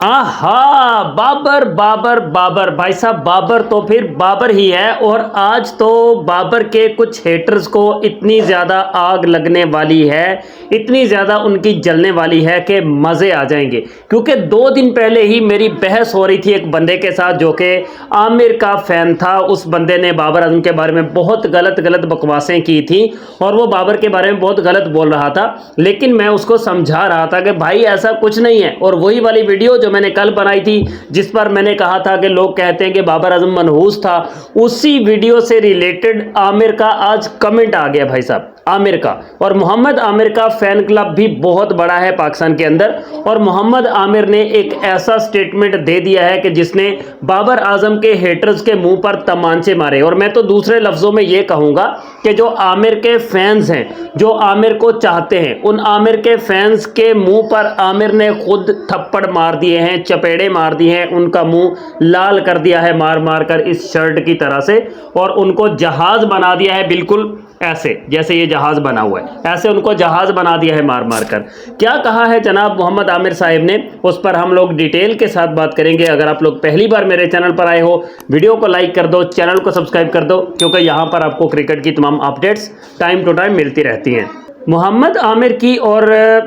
आहा, बाबर बाबर बाबर भाई साहब, बाबर तो फिर बाबर ही है। और आज तो बाबर के कुछ हेटर्स को इतनी ज़्यादा आग लगने वाली है, इतनी ज़्यादा उनकी जलने वाली है कि मज़े आ जाएंगे। क्योंकि 2 दिन पहले ही मेरी बहस हो रही थी एक बंदे के साथ जो कि आमिर का फ़ैन था। उस बंदे ने बाबर आजम के बारे में बहुत गलत गलत बकवासें की थी और वो बाबर के बारे में बहुत गलत बोल रहा था। लेकिन मैं उसको समझा रहा था कि भाई ऐसा कुछ नहीं है। और वही वाली वीडियो जो मैंने कल बनाई थी जिस पर मैंने कहा था कि लोग कहते हैं कि बाबर आजम मनहूस था, उसी वीडियो से रिलेटेड आमिर का आज कमेंट आ गया भाई साहब, आमिर का। और मोहम्मद आमिर का फैन क्लब भी बहुत बड़ा है पाकिस्तान के अंदर। और मोहम्मद आमिर ने एक ऐसा स्टेटमेंट दे दिया है कि जिसने बाबर आजम के हेटर्स के मुंह पर तमांचे मारे। और मैं तो दूसरे लफ्जों में यह कहूंगा कि जो आमिर के फैंस हैं, जो आमिर को चाहते हैं, उन आमिर के फैंस के मुंह पर आमिर ने खुद थप्पड़ मार दिए हैं, चपेड़े मार दिए हैं, उनका मुंह लाल कर दिया है मार मार कर इस शर्ट की तरह से। और उनको जहाज बना दिया है, बिल्कुल ऐसे जैसे ये जहाज बना हुआ है, ऐसे उनको जहाज बना दिया है मार मार कर। क्या कहा है जनाब मोहम्मद आमिर साहब ने, उस पर हम लोग डिटेल के साथ बात करेंगे। अगर आप लोग पहली बार मेरे चैनल पर आए हो, वीडियो को लाइक कर दो, चैनल को सब्सक्राइब कर दो, क्योंकि यहाँ पर आपको क्रिकेट की तमाम अपडेट्स टाइम टू टाइम मिलती रहती हैं। मोहम्मद आमिर की और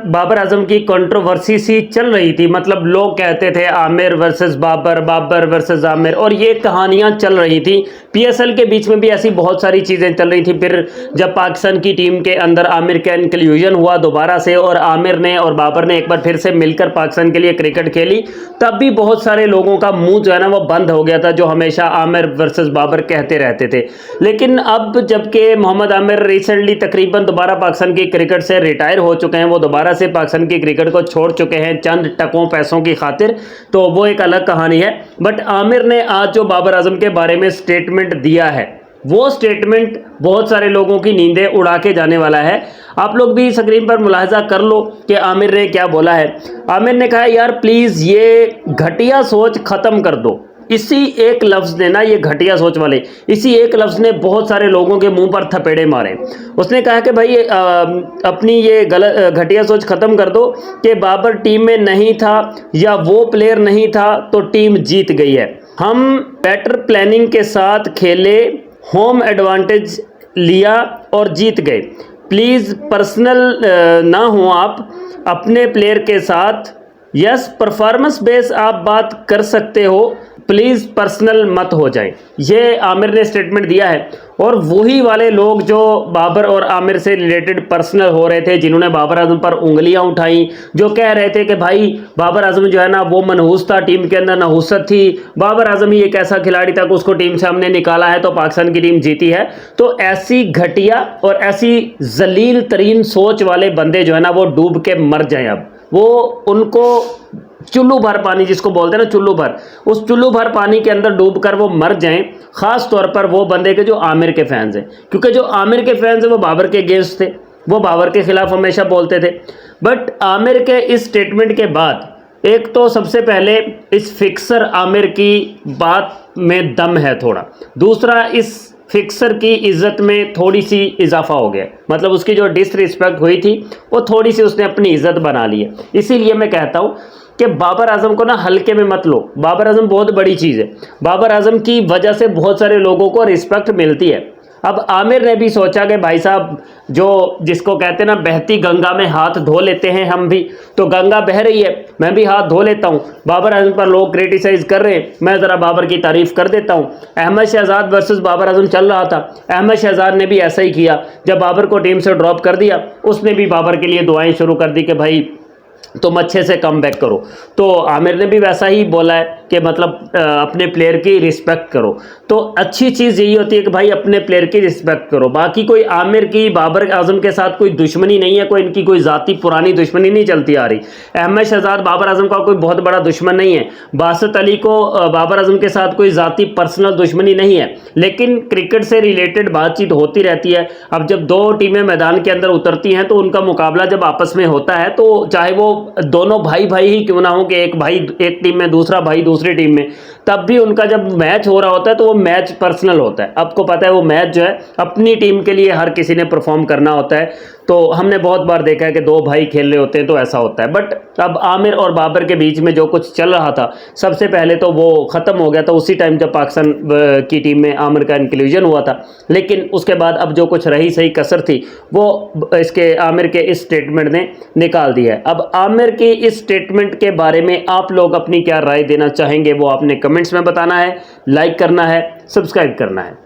बाबर आजम की कंट्रोवर्सी सी चल रही थी। मतलब लोग कहते थे आमिर वर्सेस बाबर, बाबर वर्सेस आमिर, और ये कहानियां चल रही थी। पीएसएल के बीच में भी ऐसी बहुत सारी चीज़ें चल रही थी। फिर जब पाकिस्तान की टीम के अंदर आमिर का इंक्लूजन हुआ दोबारा से, और आमिर ने और बाबर ने एक बार फिर से मिलकर पाकिस्तान के लिए क्रिकेट खेली, तब भी बहुत सारे लोगों का मुंह जो है ना वो बंद हो गया था, जो हमेशा आमिर वर्सेस बाबर कहते रहते थे। लेकिन अब जबकि मोहम्मद आमिर रिसेंटली तकरीबन दोबारा पाकिस्तान की क्रिकेट से रिटायर हो चुके हैं, वो दोबारा से पाकिस्तान की क्रिकेट को छोड़ चुके हैं चंद टकों पैसों की खातिर, तो वो एक अलग कहानी है। बट आमिर ने आज जो बाबर आजम के बारे में स्टेटमेंट दिया है, वो स्टेटमेंट बहुत सारे लोगों की नींदें उड़ा के जाने वाला है। आप लोग भी स्क्रीन पर मुलाहिजा कर लो कि आमिर ने क्या बोला है। आमिर ने कहा यार प्लीज़ ये घटिया सोच ख़त्म कर दो। इसी एक लफ्ज़ ने ना, ये घटिया सोच वाले, इसी एक लफ्ज़ ने बहुत सारे लोगों के मुंह पर थपेड़े मारे। उसने कहा कि भाई अपनी ये गलत घटिया सोच ख़त्म कर दो कि बाबर टीम में नहीं था या वो प्लेयर नहीं था तो टीम जीत गई है। हम बेटर प्लानिंग के साथ खेले, होम एडवांटेज लिया और जीत गए। प्लीज़ पर्सनल ना हो आप अपने प्लेयर के साथ। यस, परफॉर्मेंस बेस आप बात कर सकते हो, प्लीज़ पर्सनल मत हो जाए। ये आमिर ने स्टेटमेंट दिया है। और वही वाले लोग जो बाबर और आमिर से रिलेटेड पर्सनल हो रहे थे, जिन्होंने बाबर आजम पर उंगलियां उठाई, जो कह रहे थे कि भाई बाबर आजम जो है ना वो मनहूस था, टीम के अंदर नहूसत थी, बाबर आजम ही एक ऐसा खिलाड़ी था कि उसको टीम से हमने निकाला है तो पाकिस्तान की टीम जीती है। तो ऐसी घटिया और ऐसी जलील तरीन सोच वाले बंदे जो है ना वो डूब के मर जाएं। अब वो उनको चुल्लू भर पानी, जिसको बोलते हैं ना चुल्लू भर, उस चुल्लू भर पानी के अंदर डूबकर वो मर जाएं। खास तौर पर वो बंदे के जो आमिर के फैंस हैं, क्योंकि जो आमिर के फैंस हैं वो बाबर के अगेंस्ट थे, वो बाबर के खिलाफ हमेशा बोलते थे। बट आमिर के इस स्टेटमेंट के बाद एक तो सबसे पहले इस फिक्सर आमिर की बात में दम है थोड़ा, दूसरा इस फिक्सर की इज्जत में थोड़ी सी इजाफा हो गया। मतलब उसकी जो डिसरिस्पेक्ट हुई थी वो थोड़ी सी उसने अपनी इज्जत बना ली है। इसीलिए मैं कहता हूँ कि बाबर आजम को ना हल्के में मत लो। बाबर आजम बहुत बड़ी चीज़ है। बाबर आजम की वजह से बहुत सारे लोगों को रिस्पेक्ट मिलती है। अब आमिर ने भी सोचा कि भाई साहब, जो जिसको कहते हैं ना बहती गंगा में हाथ धो लेते हैं हम भी, तो गंगा बह रही है, मैं भी हाथ धो लेता हूँ। बाबर आजम पर लोग क्रिटिसाइज़ कर रहे हैं, मैं ज़रा बाबर की तारीफ़ कर देता हूँ। अहमद शहजाद वर्सेस बाबर आजम चल रहा था, अहमद शहजाद ने भी ऐसा ही किया। जब बाबर को टीम से ड्रॉप कर दिया, उसने भी बाबर के लिए दुआएं शुरू कर दी कि भाई तुम अच्छे से कम बैक करो। तो आमिर ने भी वैसा ही बोला है कि मतलब अपने प्लेयर की रिस्पेक्ट करो। तो अच्छी चीज़ यही होती है कि भाई अपने प्लेयर की रिस्पेक्ट करो। बाकी कोई आमिर की बाबर आजम के साथ कोई दुश्मनी नहीं है, कोई इनकी कोई ज़ाती पुरानी दुश्मनी नहीं चलती आ रही। अहमद शहजाद बाबर आजम का कोई बहुत बड़ा दुश्मन नहीं है। बासत अली को बाबर आजम के साथ कोई ज़ाती पर्सनल दुश्मनी नहीं है, लेकिन क्रिकेट से रिलेटेड बातचीत होती रहती है। अब जब दो टीमें मैदान के अंदर उतरती हैं तो उनका मुकाबला जब आपस में होता है, तो चाहे वो दोनों भाई भाई ही क्यों ना हो, कि एक भाई एक टीम में, दूसरा भाई दूसरी टीम में, तब भी उनका जब मैच हो रहा होता है तो वो मैच पर्सनल होता है। आपको पता है वो मैच जो है अपनी टीम के लिए हर किसी ने परफॉर्म करना होता है। तो हमने बहुत बार देखा है कि दो भाई खेल रहे होते हैं तो ऐसा होता है। बट अब आमिर और बाबर के बीच में जो कुछ चल रहा था, सबसे पहले तो वो ख़त्म हो गया था उसी टाइम जब पाकिस्तान की टीम में आमिर का इंक्लूजन हुआ था। लेकिन उसके बाद अब जो कुछ रही सही कसर थी वो इसके आमिर के इस स्टेटमेंट ने निकाल दिया है। अब आमिर के इस स्टेटमेंट के बारे में आप लोग अपनी क्या राय देना चाहेंगे वो आपने कमेंट्स में बताना है, लाइक करना है, सब्सक्राइब करना है।